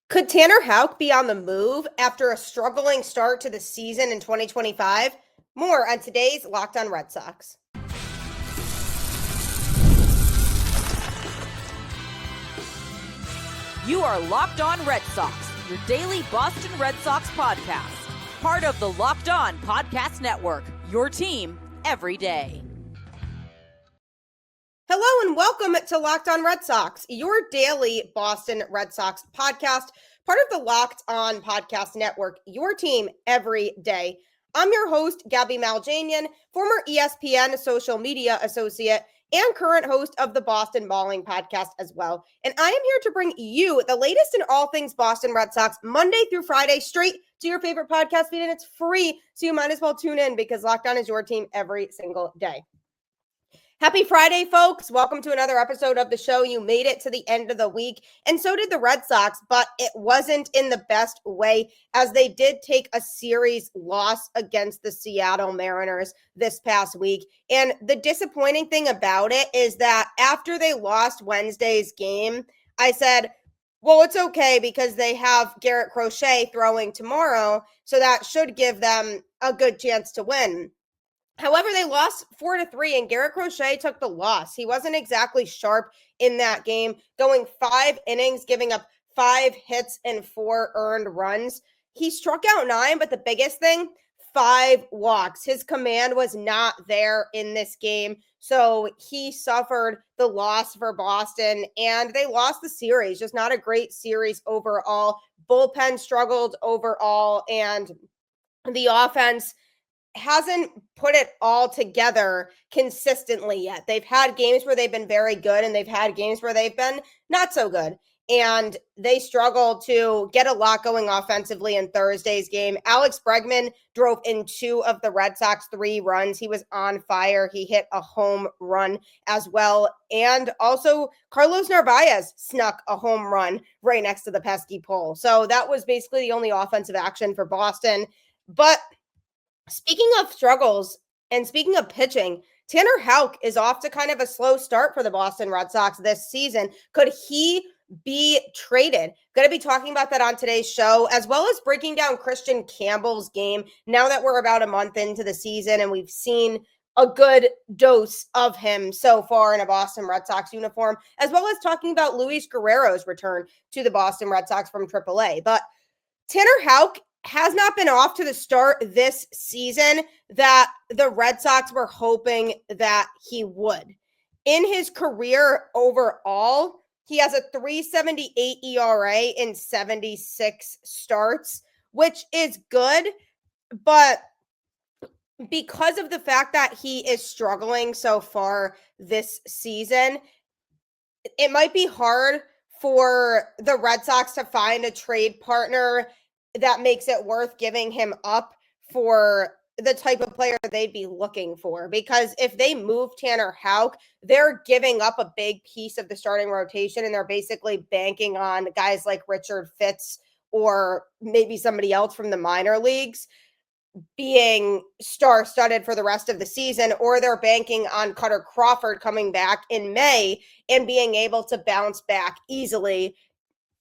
Could Tanner Houck be on the move after a struggling start to the season in 2025? More on today's Locked On Red Sox. You are Locked On Red Sox, your daily Boston Red Sox podcast. Part of the Locked On Podcast Network, your team every day. Hello and welcome to Locked On Red Sox, your daily Boston Red Sox podcast, part of the Locked On Podcast Network, your team every day. I'm your host, Gabby Maljanian, former ESPN social media associate and current host of the Boston Balling podcast as well. And I am here to bring you the latest in all things Boston Red Sox, Monday through Friday, straight to your favorite podcast feed. And it's free, so you might as well tune in because Locked On is your team every single day. Happy Friday, folks. Welcome to another episode of the show. You made it to the end of the week, and so did the Red Sox, but it wasn't in the best way as they did take a series loss against the Seattle Mariners this past week. And the disappointing thing about it is that after they lost Wednesday's game, I said, well, it's okay because they have Garrett Crochet throwing tomorrow, so that should give them a good chance to win. However, they lost 4-3, and Garrett Crochet took the loss. He wasn't exactly sharp in that game, going 5 innings, giving up 5 hits and 4 earned runs. He struck out 9, but the biggest thing, 5 walks. His command was not there in this game, so he suffered the loss for Boston, and they lost the series. Just not a great series overall. Bullpen struggled overall, and the offense hasn't put it all together consistently yet. They've had games where they've been very good and they've had games where they've been not so good. And they struggled to get a lot going offensively in Thursday's game. Alex Bregman drove in 2 of the Red Sox 3 runs. He was on fire. He hit a home run as well. And also Carlos Narvaez snuck a home run right next to the pesky pole. So that was basically the only offensive action for Boston. But speaking of struggles and speaking of pitching, Tanner Houck is off to kind of a slow start for the Boston Red Sox this season. Could he be traded? Going to be talking about that on today's show, as well as breaking down Kristian Campbell's game now that we're about a month into the season and we've seen a good dose of him so far in a Boston Red Sox uniform, as well as talking about Luis Guerrero's return to the Boston Red Sox from Triple-A. But Tanner Houck has not been off to the start this season that the Red Sox were hoping that he would. In his career overall, he has a 3.78 ERA in 76 starts, which is good, but because of the fact that he is struggling so far this season, it might be hard for the Red Sox to find a trade partner that makes it worth giving him up for the type of player they'd be looking for. Because if they move Tanner Houck, they're giving up a big piece of the starting rotation, and they're basically banking on guys like Richard Fitz or maybe somebody else from the minor leagues being star-studded for the rest of the season, or they're banking on Cutter Crawford coming back in May and being able to bounce back easily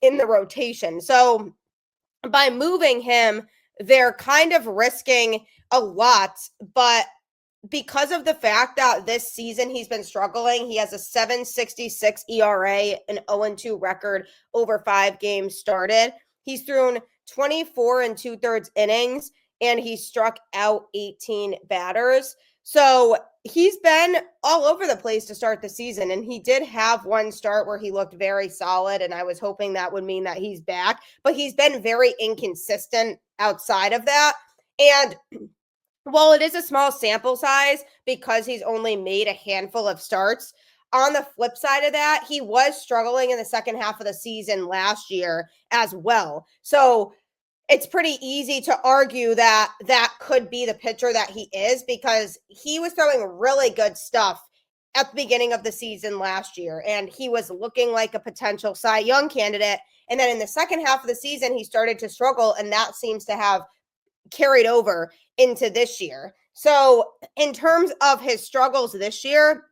in the rotation. So by moving him, they're kind of risking a lot, but because of the fact that this season he's been struggling, he has a 7.66 ERA, an 0-2 record over 5 games started. He's thrown 24 2/3 innings, and he struck out 18 batters. So he's been all over the place to start the season, and he did have one start where he looked very solid, and I was hoping that would mean that he's back, but he's been very inconsistent outside of that. And while it is a small sample size because he's only made a handful of starts, on the flip side of that, he was struggling in the second half of the season last year as well. So it's pretty easy to argue that that could be the pitcher that he is, because he was throwing really good stuff at the beginning of the season last year, and he was looking like a potential Cy Young candidate. And then in the second half of the season, he started to struggle, and that seems to have carried over into this year. So in terms of his struggles this year,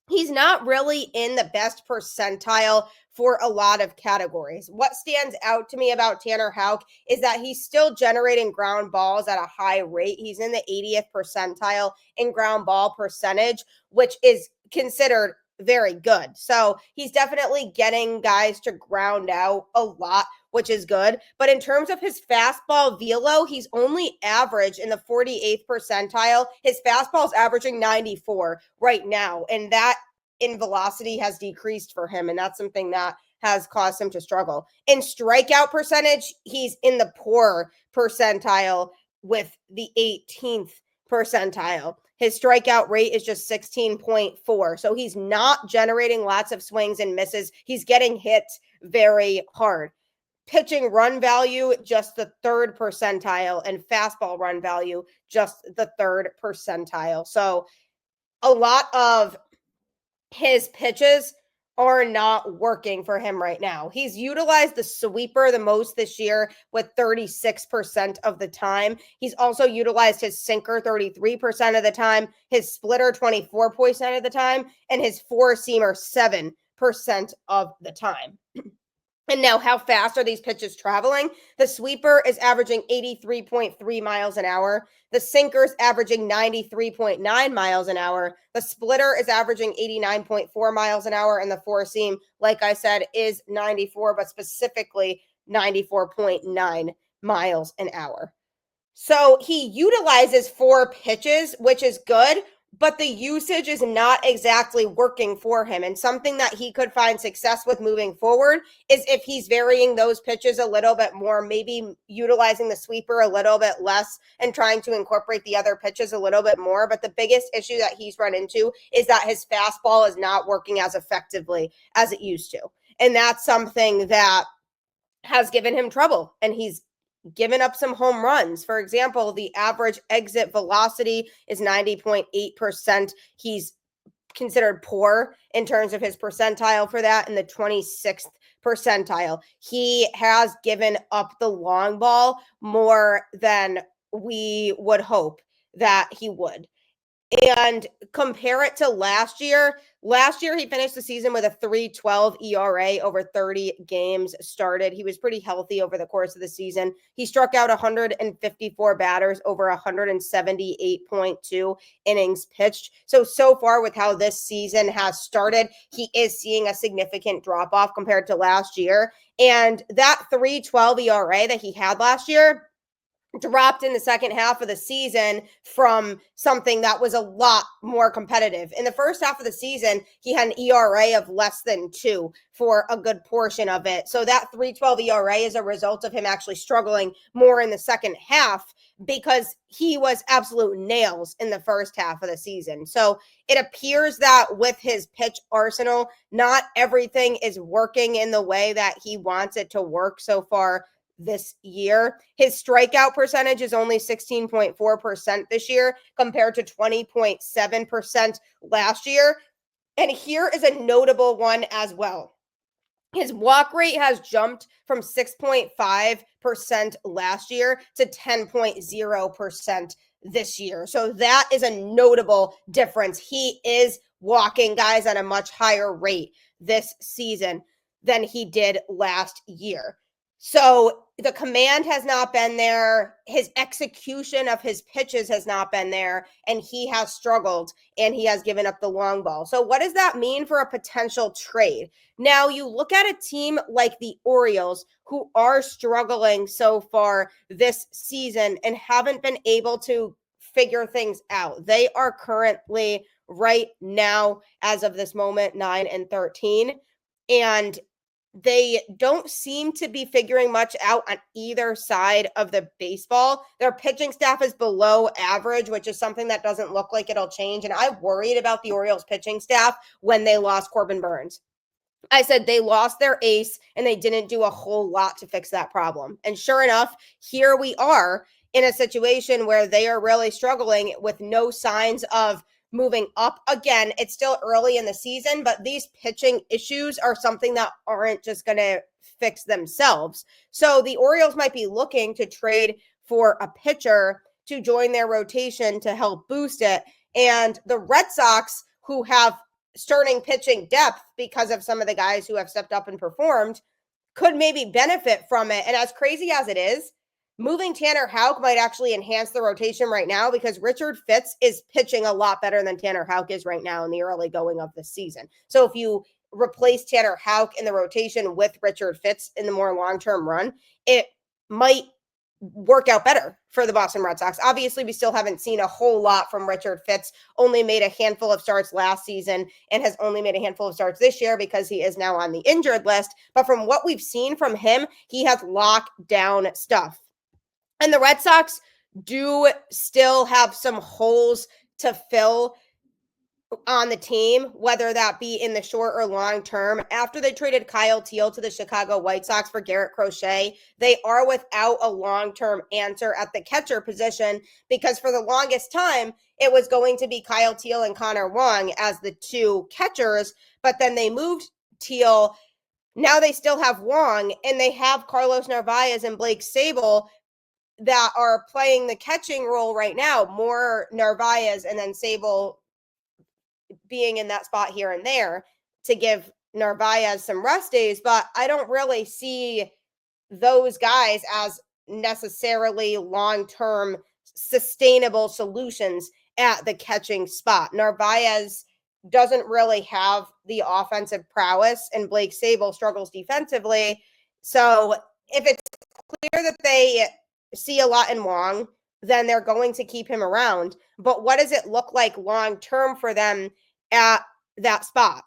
he's not really in the best percentile for a lot of categories. What stands out to me about Tanner Houck is that he's still generating ground balls at a high rate. He's in the 80th percentile in ground ball percentage, which is considered very good. So he's definitely getting guys to ground out a lot, which is good. But in terms of his fastball velo, he's only average in the 48th percentile. His fastball is averaging 94 right now. And that in velocity has decreased for him. And that's something that has caused him to struggle. In strikeout percentage, he's in the poor percentile with the 18th percentile. His strikeout rate is just 16.4. So he's not generating lots of swings and misses. He's getting hit very hard. Pitching run value, just the 3rd percentile, and fastball run value, just the 3rd percentile. So a lot of his pitches are not working for him right now. He's utilized the sweeper the most this year with 36% of the time. He's also utilized his sinker 33% of the time, his splitter 24% of the time, and his four-seamer 7% of the time. And now, how fast are these pitches traveling? The sweeper is averaging 83.3 miles an hour. The sinker is averaging 93.9 miles an hour. The splitter is averaging 89.4 miles an hour. And the four seam, like I said, is 94, but specifically 94.9 miles an hour. So he utilizes 4 pitches, which is good, but the usage is not exactly working for him. And something that he could find success with moving forward is if he's varying those pitches a little bit more, maybe utilizing the sweeper a little bit less and trying to incorporate the other pitches a little bit more. But the biggest issue that he's run into is that his fastball is not working as effectively as it used to. And that's something that has given him trouble. And he's given up some home runs. For example, the average exit velocity is 90.8%. He's considered poor in terms of his percentile for that in the 26th percentile. He has given up the long ball more than we would hope that he would. And compare it to last year. Last year, he finished the season with a 3.12 ERA over 30 games started. He was pretty healthy over the course of the season. He struck out 154 batters over 178.2 innings pitched. So far with how this season has started, he is seeing a significant drop-off compared to last year. And that 3.12 ERA that he had last year dropped in the second half of the season from something that was a lot more competitive. In the first half of the season, he had an ERA of less than 2 for a good portion of it. So that 3.12 ERA is a result of him actually struggling more in the second half because he was absolute nails in the first half of the season. So it appears that with his pitch arsenal, not everything is working in the way that he wants it to work so far this year. His strikeout percentage is only 16.4% this year compared to 20.7% last year. And here is a notable one as well. His walk rate has jumped from 6.5% last year to 10.0% this year. So that is a notable difference. He is walking guys at a much higher rate this season than he did last year. So the command has not been there. His execution of his pitches has not been there, and he has struggled, and he has given up the long ball. So what does that mean for a potential trade? Now, you look at a team like the Orioles, who are struggling so far this season and haven't been able to figure things out. They are currently right now, as of this moment, 9-13, and they don't seem to be figuring much out on either side of the baseball. Their pitching staff is below average, which is something that doesn't look like it'll change. And I worried about the Orioles pitching staff when they lost Corbin Burnes. I said they lost their ace and they didn't do a whole lot to fix that problem. And sure enough, here we are in a situation where they are really struggling with no signs of moving up. Again, it's still early in the season, but these pitching issues are something that aren't just going to fix themselves. So the Orioles might be looking to trade for a pitcher to join their rotation to help boost it. And the Red Sox, who have starting pitching depth because of some of the guys who have stepped up and performed could maybe benefit from it. And as crazy as it is, moving Tanner Houck might actually enhance the rotation right now because Richard Fitts is pitching a lot better than Tanner Houck is right now in the early going of the season. So if you replace Tanner Houck in the rotation with Richard Fitts in the more long-term run, it might work out better for the Boston Red Sox. Obviously, we still haven't seen a whole lot from Richard Fitts. Only made a handful of starts last season and has only made a handful of starts this year because he is now on the injured list. But from what we've seen from him, he has locked down stuff. And the Red Sox do still have some holes to fill on the team, whether that be in the short or long term. After they traded Kyle Teal to the Chicago White Sox for Garrett Crochet, they are without a long-term answer at the catcher position because for the longest time, it was going to be Kyle Teal and Connor Wong as the two catchers, but then they moved Teal. Now they still have Wong, and they have Carlos Narvaez and Blake Sabol that are playing the catching role right now, more Narvaez and then Sabol being in that spot here and there to give Narvaez some rest days, but I don't really see those guys as necessarily long-term sustainable solutions at the catching spot. Narvaez doesn't really have the offensive prowess and Blake Sabol struggles defensively. So if it's clear that they see a lot in Wong, then they're going to keep him around. But what does it look like long-term for them at that spot?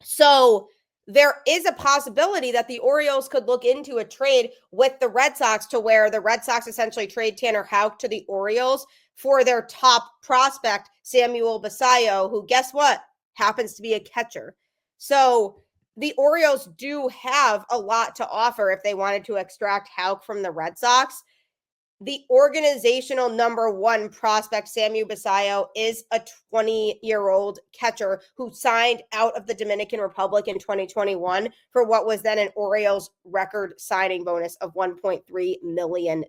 So there is a possibility that the Orioles could look into a trade with the Red Sox to where the Red Sox essentially trade Tanner Houck to the Orioles for their top prospect, Samuel Basallo, who, guess what, happens to be a catcher. So the Orioles do have a lot to offer if they wanted to extract Houck from the Red Sox. The organizational number one prospect, Samuel Basallo, is a 20-year-old catcher who signed out of the Dominican Republic in 2021 for what was then an Orioles record signing bonus of $1.3 million.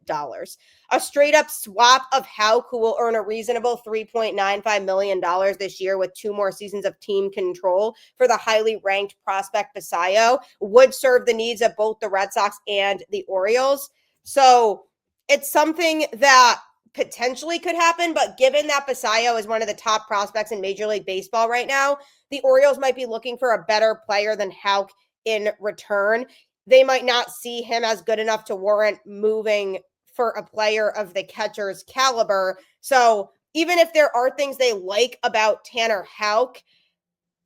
A straight-up swap of Houck, who will earn a reasonable $3.95 million this year with 2 more seasons of team control for the highly ranked prospect Basallo, would serve the needs of both the Red Sox and the Orioles. So it's something that potentially could happen, but given that Basallo is one of the top prospects in Major League Baseball right now, the Orioles might be looking for a better player than Houck in return. They might not see him as good enough to warrant moving for a player of the catcher's caliber. So even if there are things they like about Tanner Houck,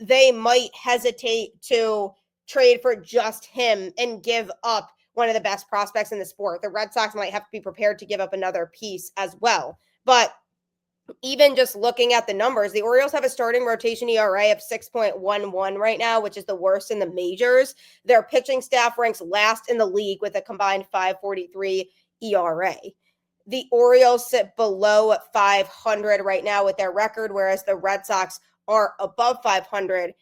they might hesitate to trade for just him and give up one of the best prospects in the sport. The Red Sox might have to be prepared to give up another piece as well. But even just looking at the numbers, the Orioles have a starting rotation ERA of 6.11 right now, which is the worst in the majors. Their pitching staff ranks last in the league with a combined 5.43 ERA. The Orioles sit below 500 right now with their record, whereas the Red Sox are above 500.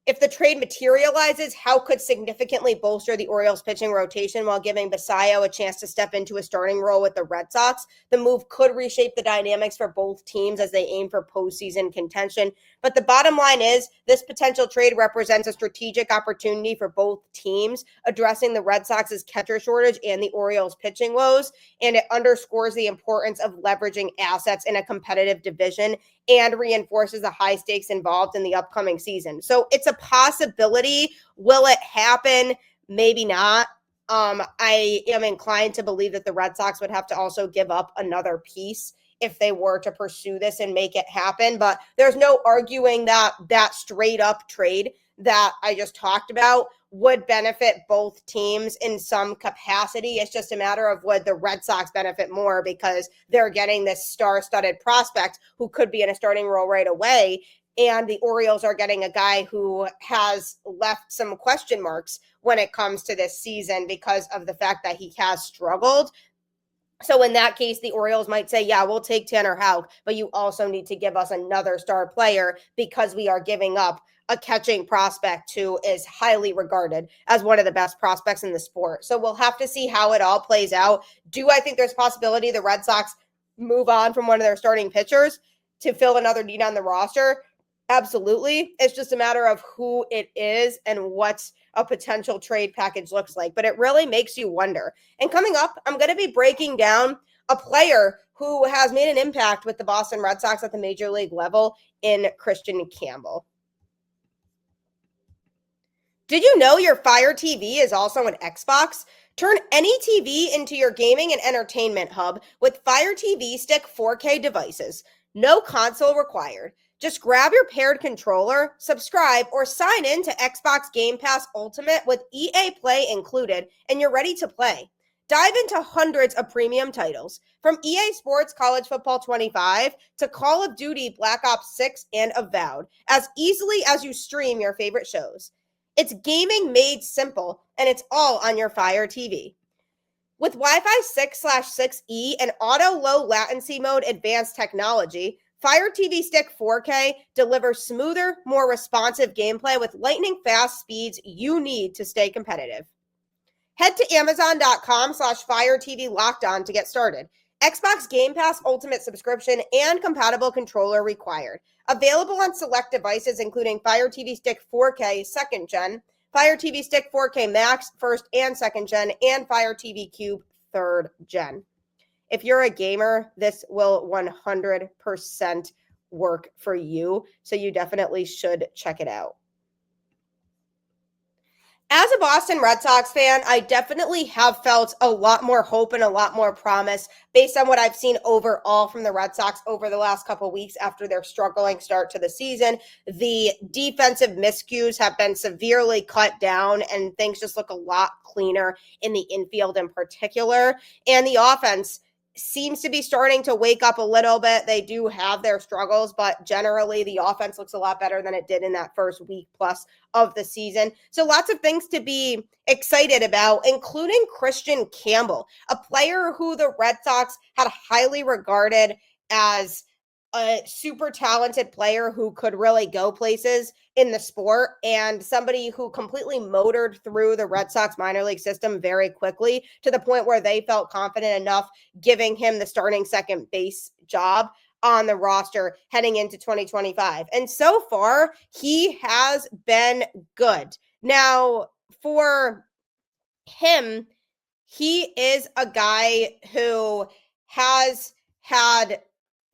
If the trade materializes, Houck could significantly bolster the Orioles pitching rotation while giving Basallo a chance to step into a starting role with the Red Sox. The move could reshape the dynamics for both teams as they aim for postseason contention. But the bottom line is this potential trade represents a strategic opportunity for both teams, addressing the Red Sox's catcher shortage and the Orioles pitching woes. And it underscores the importance of leveraging assets in a competitive division and reinforces the high stakes involved in the upcoming season. So it's a possibility. Will it happen? Maybe not. I am inclined to believe that the Red Sox would have to also give up another piece if they were to pursue this and make it happen. But there's no arguing that that straight up trade that I just talked about would benefit both teams in some capacity. It's just a matter of would the Red Sox benefit more because they're getting this star-studded prospect who could be in a starting role right away. And the Orioles are getting a guy who has left some question marks when it comes to this season because of the fact that he has struggled. So in that case, the Orioles might say, yeah, we'll take Tanner Houck, but you also need to give us another star player because we are giving up a catching prospect who is highly regarded as one of the best prospects in the sport. So we'll have to see how it all plays out. Do I think there's a possibility the Red Sox move on from one of their starting pitchers to fill another need on the roster? Absolutely. It's just a matter of who it is and what a potential trade package looks like. But it really makes you wonder. And coming up, I'm going to be breaking down a player who has made an impact with the Boston Red Sox at the major league level in Kristian Campbell. Did you know your Fire TV is also an Xbox? Turn any TV into your gaming and entertainment hub with Fire TV Stick 4K devices. No console required. Just grab your paired controller, subscribe, or sign in to Xbox Game Pass Ultimate with EA Play included, and you're ready to play. Dive into hundreds of premium titles, from EA Sports College Football 25 to Call of Duty Black Ops 6 and Avowed, as easily as you stream your favorite shows. It's gaming made simple, and it's all on your Fire TV. With Wi-Fi 6/6E and auto low latency mode advanced technology, Fire TV Stick 4K delivers smoother, more responsive gameplay with lightning fast speeds you need to stay competitive. Head to Amazon.com/Fire TV Locked On to get started. Xbox Game Pass Ultimate subscription and compatible controller required. Available on select devices including Fire TV Stick 4K 2nd Gen, Fire TV Stick 4K Max 1st and 2nd Gen, and Fire TV Cube 3rd Gen. If you're a gamer, this will 100% work for you, so you definitely should check it out. As a Boston Red Sox fan, I definitely have felt a lot more hope and a lot more promise based on what I've seen overall from the Red Sox over the last couple of weeks after their struggling start to the season. The defensive miscues have been severely cut down, and things just look a lot cleaner in the infield in particular. And the offense seems to be starting to wake up a little bit. They do have their struggles, but generally the offense looks a lot better than it did in that first week plus of the season. So lots of things to be excited about, including Kristian Campbell, a player who the Red Sox had highly regarded as a super talented player who could really go places in the sport, and somebody who completely motored through the Red Sox minor league system very quickly to the point where they felt confident enough giving him the starting second base job on the roster heading into 2025. And so far, he has been good. Now, for him, he is a guy who has had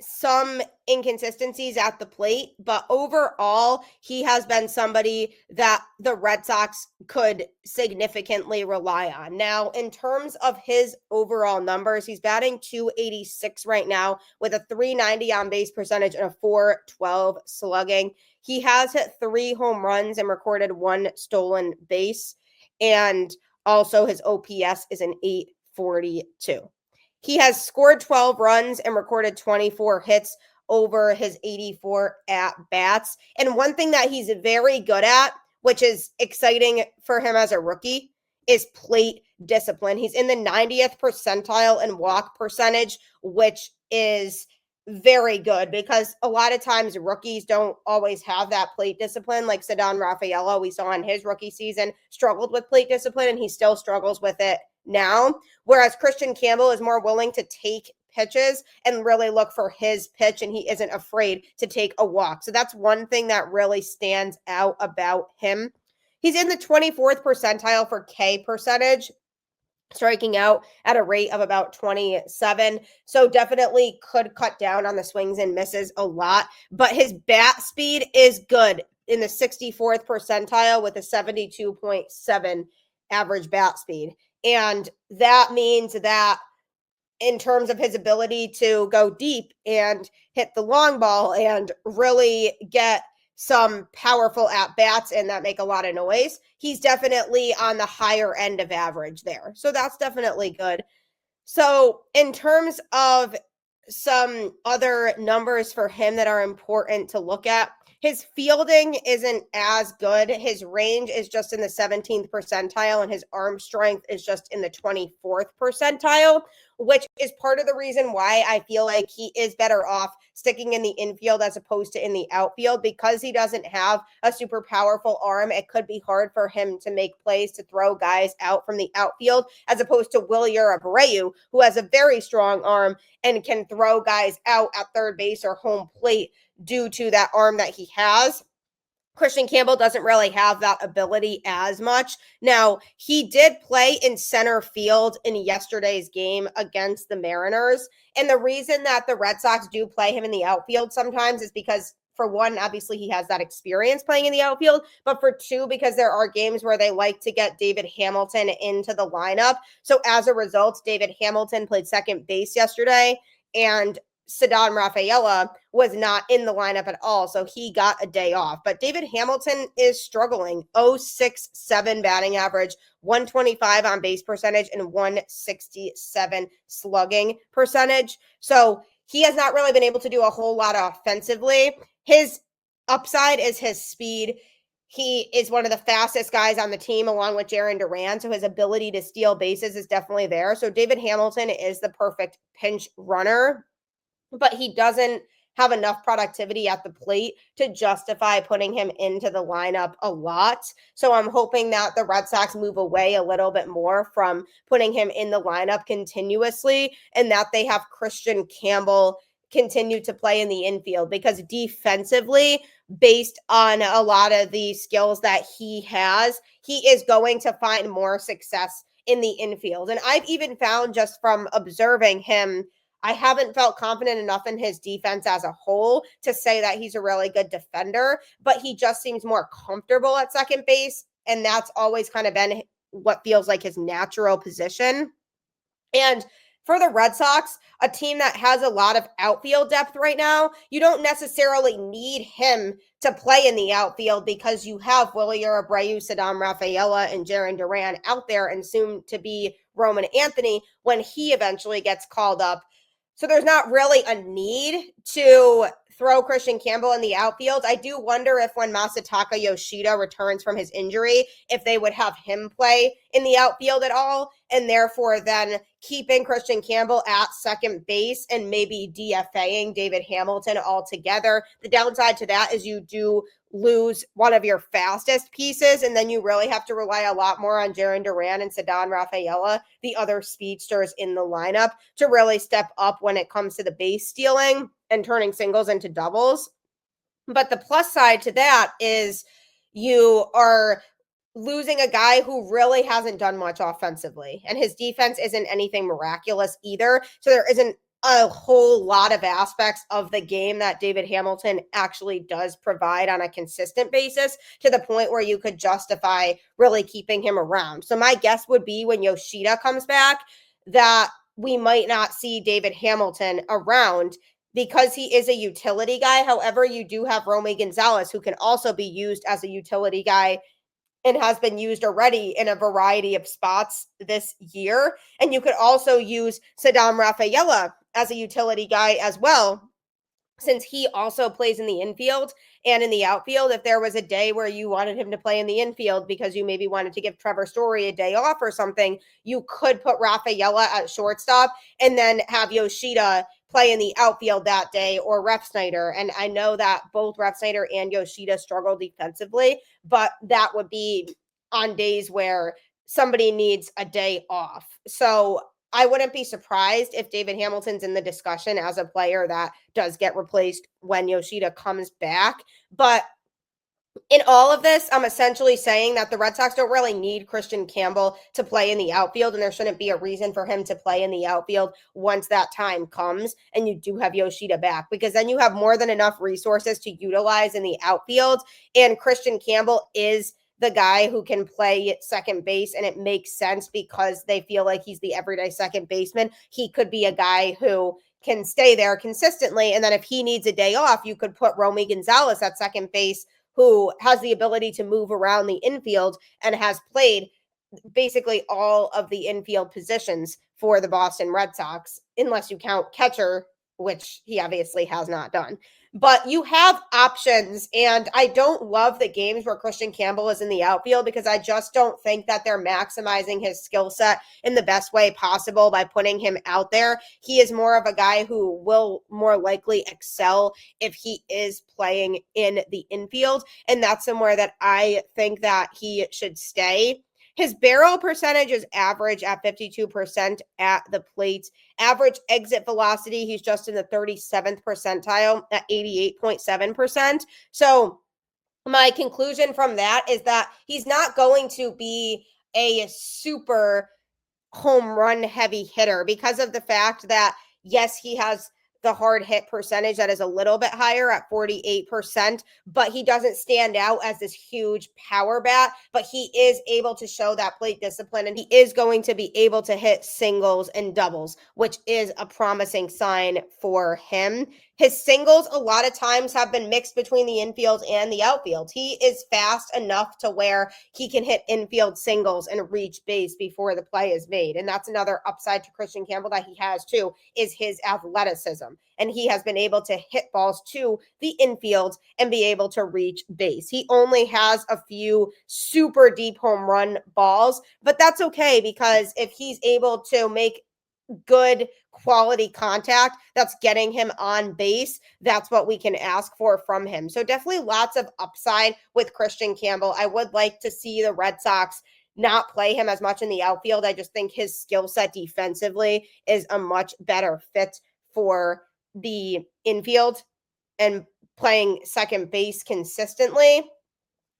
some inconsistencies at the plate, but overall, he has been somebody that the Red Sox could significantly rely on. Now, in terms of his overall numbers, he's batting .286 right now with a .390 on base percentage and a .412 slugging. He has hit 3 home runs and recorded 1 stolen base, and also his OPS is an .842. He has scored 12 runs and recorded 24 hits over his 84 at-bats. And one thing that he's very good at, which is exciting for him as a rookie, is plate discipline. He's in the 90th percentile in walk percentage, which is very good because a lot of times rookies don't always have that plate discipline. Like Ceddanne Rafaela, we saw in his rookie season, struggled with plate discipline, and he still struggles with it now. Whereas Kristian Campbell is more willing to take pitches and really look for his pitch, and he isn't afraid to take a walk. So that's one thing that really stands out about him. He's in the 24th percentile for K percentage, striking out at a rate of about 27. So definitely could cut down on the swings and misses a lot, but his bat speed is good in the 64th percentile with a 72.7 average bat speed. And that means that in terms of his ability to go deep and hit the long ball and really get some powerful at-bats and that make a lot of noise, he's definitely on the higher end of average there. So that's definitely good. So in terms of some other numbers for him that are important to look at, his fielding isn't as good. His range is just in the 17th percentile, and his arm strength is just in the 24th percentile, which is part of the reason why I feel like he is better off sticking in the infield as opposed to in the outfield. Because he doesn't have a super powerful arm, it could be hard for him to make plays to throw guys out from the outfield, as opposed to Wilyer Abreu, who has a very strong arm and can throw guys out at third base or home plate due to that arm that he has. Kristian Campbell doesn't really have that ability as much. Now, he did play in center field in yesterday's game against the Mariners. And the reason that the Red Sox do play him in the outfield sometimes is because, for one, obviously he has that experience playing in the outfield, but for two, because there are games where they like to get David Hamilton into the lineup. So as a result, David Hamilton played second base yesterday, and Ceddanne Rafaela was not in the lineup at all, so he got a day off. But David Hamilton is struggling. 0.67 batting average, 125 on base percentage, and 167 slugging percentage. So he has not really been able to do a whole lot offensively. His upside is his speed. He is one of the fastest guys on the team, along with Jarren Duran, so his ability to steal bases is definitely there. So David Hamilton is the perfect pinch runner, but he doesn't have enough productivity at the plate to justify putting him into the lineup a lot. So I'm hoping that the Red Sox move away a little bit more from putting him in the lineup continuously, and that they have Kristian Campbell continue to play in the infield, because defensively, based on a lot of the skills that he has, he is going to find more success in the infield. And I've even found, just from observing him, I haven't felt confident enough in his defense as a whole to say that he's a really good defender, but he just seems more comfortable at second base. And that's always kind of been what feels like his natural position. And for the Red Sox, a team that has a lot of outfield depth right now, you don't necessarily need him to play in the outfield, because you have Wilyer Abreu, Ceddanne Rafaela, and Jarren Duran out there, and soon to be Roman Anthony when he eventually gets called up. So there's not really a need to throw Kristian Campbell in the outfield. I do wonder if, when Masataka Yoshida returns from his injury, if they would have him play in the outfield at all, and therefore then keeping Kristian Campbell at second base and maybe DFAing David Hamilton altogether. The downside to that is you do lose one of your fastest pieces, and then you really have to rely a lot more on Jarren Duran and Ceddanne Rafaela, the other speedsters in the lineup, to really step up when it comes to the base stealing and turning singles into doubles. But the plus side to that is you are losing a guy who really hasn't done much offensively, and his defense isn't anything miraculous either. So there isn't a whole lot of aspects of the game that David Hamilton actually does provide on a consistent basis, to the point where you could justify really keeping him around. So my guess would be, when Yoshida comes back, that we might not see David Hamilton around, because he is a utility guy. However, you do have Romy Gonzalez, who can also be used as a utility guy and has been used already in a variety of spots this year. And you could also use Ceddanne Rafaela as a utility guy as well, since he also plays in the infield and in the outfield. If there was a day where you wanted him to play in the infield because you maybe wanted to give Trevor Story a day off or something, you could put Rafaela at shortstop and then have Yoshida play in the outfield that day, or Refsnyder. And I know that both Refsnyder and Yoshida struggle defensively, but that would be on days where somebody needs a day off. So I wouldn't be surprised if David Hamilton's in the discussion as a player that does get replaced when Yoshida comes back. But in all of this, I'm essentially saying that the Red Sox don't really need Kristian Campbell to play in the outfield, and there shouldn't be a reason for him to play in the outfield once that time comes and you do have Yoshida back, because then you have more than enough resources to utilize in the outfield. And Kristian Campbell is the guy who can play second base, and it makes sense because they feel like he's the everyday second baseman. He could be a guy who can stay there consistently, and then if he needs a day off, you could put Romy Gonzalez at second base, who has the ability to move around the infield and has played basically all of the infield positions for the Boston Red Sox, unless you count catcher, which he obviously has not done. But you have options, and I don't love the games where Kristian Campbell is in the outfield, because I just don't think that they're maximizing his skill set in the best way possible by putting him out there. He is more of a guy who will more likely excel if he is playing in the infield, and that's somewhere that I think that he should stay. His barrel percentage is average at 52% at the plate. Average exit velocity, he's just in the 37th percentile at 88.7%. So my conclusion from that is that he's not going to be a super home run heavy hitter because of the fact that, yes, he has the hard hit percentage that is a little bit higher at 48%, but he doesn't stand out as this huge power bat, but he is able to show that plate discipline, and he is going to be able to hit singles and doubles, which is a promising sign for him. His singles a lot of times have been mixed between the infield and the outfield. He is fast enough to where he can hit infield singles and reach base before the play is made. And that's another upside to Kristian Campbell that he has too, is his athleticism. And he has been able to hit balls to the infield and be able to reach base. He only has a few super deep home run balls, but that's okay, because if he's able to make good quality contact that's getting him on base, that's what we can ask for from him. So definitely lots of upside with Kristian Campbell. I would like to see the Red Sox not play him as much in the outfield. I just think his skill set defensively is a much better fit for the infield and playing second base consistently.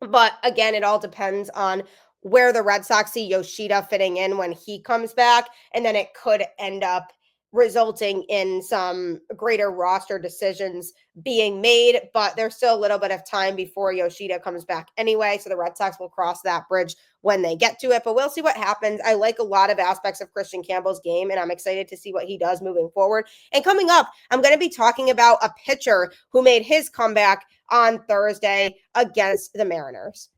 But again, it all depends on where the Red Sox see Yoshida fitting in when he comes back. And then it could end up resulting in some greater roster decisions being made. But there's still a little bit of time before Yoshida comes back anyway. So the Red Sox will cross that bridge when they get to it. But we'll see what happens. I like a lot of aspects of Kristian Campbell's game, and I'm excited to see what he does moving forward. And coming up, I'm going to be talking about a pitcher who made his comeback on Thursday against the Mariners.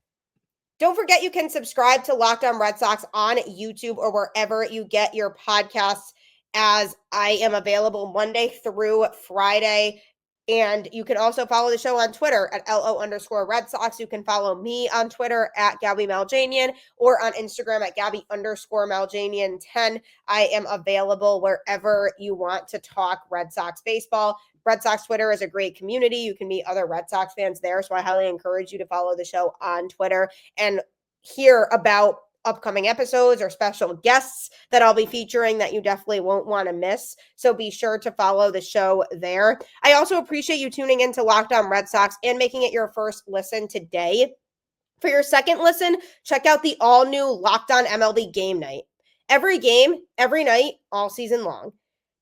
Don't forget you can subscribe to Locked On Red Sox on YouTube or wherever you get your podcasts, as I am available Monday through Friday. And you can also follow the show on Twitter at LO_Red Sox. You can follow me on Twitter at Gabby Maljanian or on Instagram at Gabby_Maljanian10. I am available wherever you want to talk Red Sox baseball. Red Sox Twitter is a great community. You can meet other Red Sox fans there. So I highly encourage you to follow the show on Twitter and hear about upcoming episodes or special guests that I'll be featuring that you definitely won't want to miss. So be sure to follow the show there. I also appreciate you tuning in to Locked On Red Sox and making it your first listen today. For your second listen, check out the all-new Locked On MLB Game Night. Every game, every night, all season long.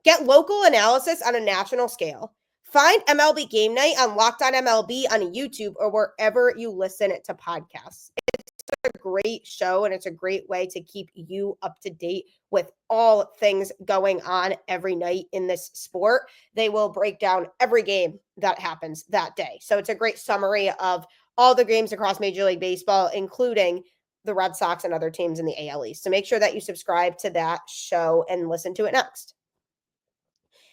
Get local analysis on a national scale. Find MLB Game Night on Locked On MLB on YouTube or wherever you listen to podcasts. It's a great show, and it's a great way to keep you up to date with all things going on every night in this sport. They will break down every game that happens that day. So it's a great summary of all the games across Major League Baseball, including the Red Sox and other teams in the AL East. So make sure that you subscribe to that show and listen to it next.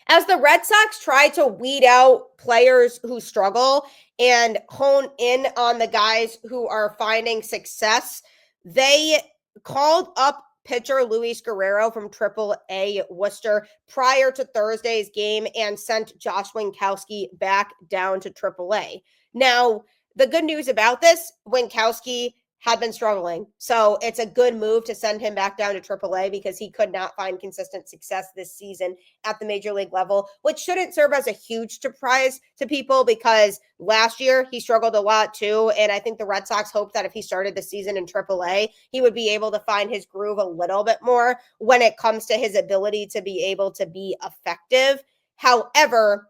As the Red Sox try to weed out players who struggle and hone in on the guys who are finding success, they called up pitcher Luis Guerrero from Triple-A Worcester prior to Thursday's game and sent Josh Winkowski back down to Triple-A. Now, the good news about this, Winkowski had been struggling. So it's a good move to send him back down to Triple-A because he could not find consistent success this season at the major league level, which shouldn't serve as a huge surprise to people because last year he struggled a lot too. And I think the Red Sox hoped that if he started the season in Triple-A, he would be able to find his groove a little bit more when it comes to his ability to be able to be effective. However,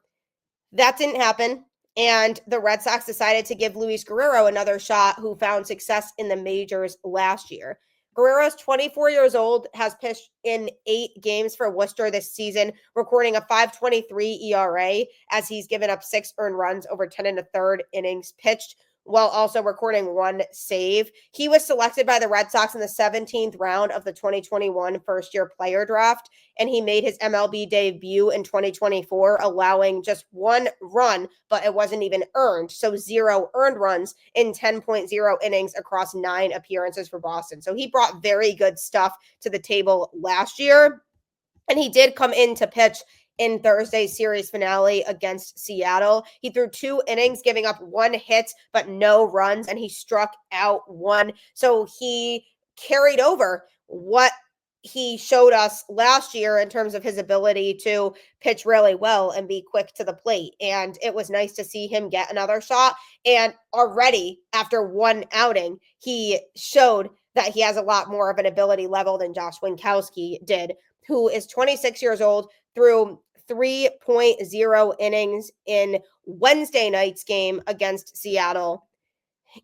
that didn't happen. And the Red Sox decided to give Luis Guerrero another shot, who found success in the majors last year. Guerrero is 24 years old, has pitched in 8 games for Worcester this season, recording a 5.23 ERA as he's given up 6 earned runs over 10 1/3 innings pitched, while also recording 1 save. He was selected by the Red Sox in the 17th round of the 2021 first-year player draft, and he made his MLB debut in 2024, allowing just 1 run, but it wasn't even earned, so 0 earned runs in 10.0 innings across 9 appearances for Boston. So he brought very good stuff to the table last year, and he did come in to pitch in Thursday's series finale against Seattle. He threw 2 innings, giving up 1 hit, but no runs, and he struck out 1. So he carried over what he showed us last year in terms of his ability to pitch really well and be quick to the plate. And it was nice to see him get another shot. And already after one outing, he showed that he has a lot more of an ability level than Josh Winkowski did, who is 26 years old, threw 3.0 innings in Wednesday night's game against Seattle.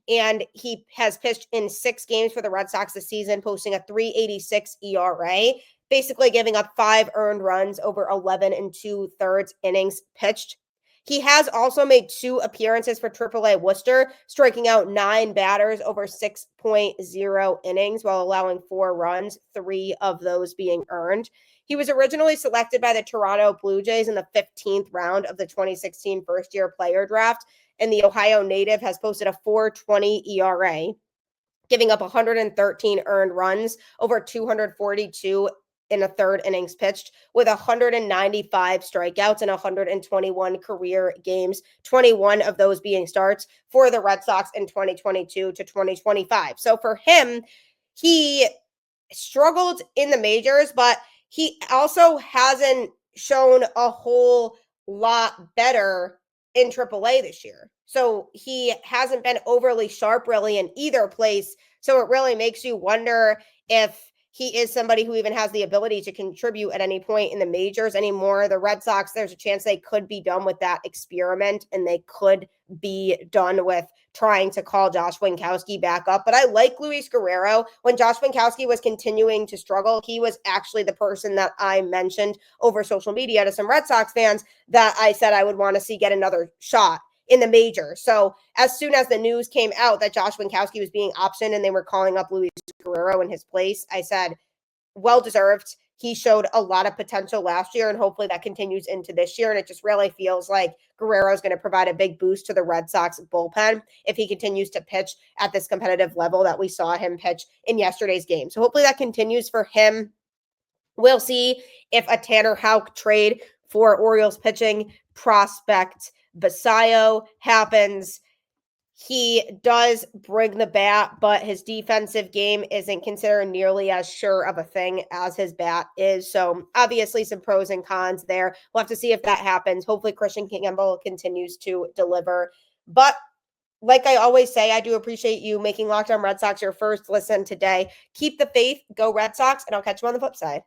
And he has pitched in 6 games for the Red Sox this season, posting a 3.86 ERA, basically giving up 5 earned runs over 11 2/3 innings pitched. He has also made 2 appearances for Triple-A Worcester, striking out 9 batters over 6.0 innings while allowing 4 runs, 3 of those being earned. He was originally selected by the Toronto Blue Jays in the 15th round of the 2016 first-year player draft, and the Ohio native has posted a 4.20 ERA, giving up 113 earned runs over 242 in the 3rd innings pitched, with 195 strikeouts and 121 career games, 21 of those being starts for the Red Sox in 2022 to 2025. So for him, he struggled in the majors, but he also hasn't shown a whole lot better in AAA this year. So he hasn't been overly sharp really in either place. So it really makes you wonder if he is somebody who even has the ability to contribute at any point in the majors anymore. The Red Sox, there's a chance they could be done with that experiment and they could be done with trying to call Josh Winkowski back up. But I like Luis Guerrero. When Josh Winkowski was continuing to struggle, he was actually the person that I mentioned over social media to some Red Sox fans that I said I would want to see get another shot in the major. So as soon as the news came out that Josh Winkowski was being optioned and they were calling up Luis Guerrero in his place, I said, well-deserved. He showed a lot of potential last year, and hopefully that continues into this year. And it just really feels like Guerrero is going to provide a big boost to the Red Sox bullpen if he continues to pitch at this competitive level that we saw him pitch in yesterday's game. So hopefully that continues for him. We'll see if a Tanner Houck trade for Orioles pitching prospect Basayo happens. He does bring the bat, but his defensive game isn't considered nearly as sure of a thing as his bat is. So obviously some pros and cons there. We'll have to see if that happens. Hopefully Kristian Campbell continues to deliver. But like I always say, I do appreciate you making Locked On Red Sox your first listen today. Keep the faith, go Red Sox, and I'll catch you on the flip side.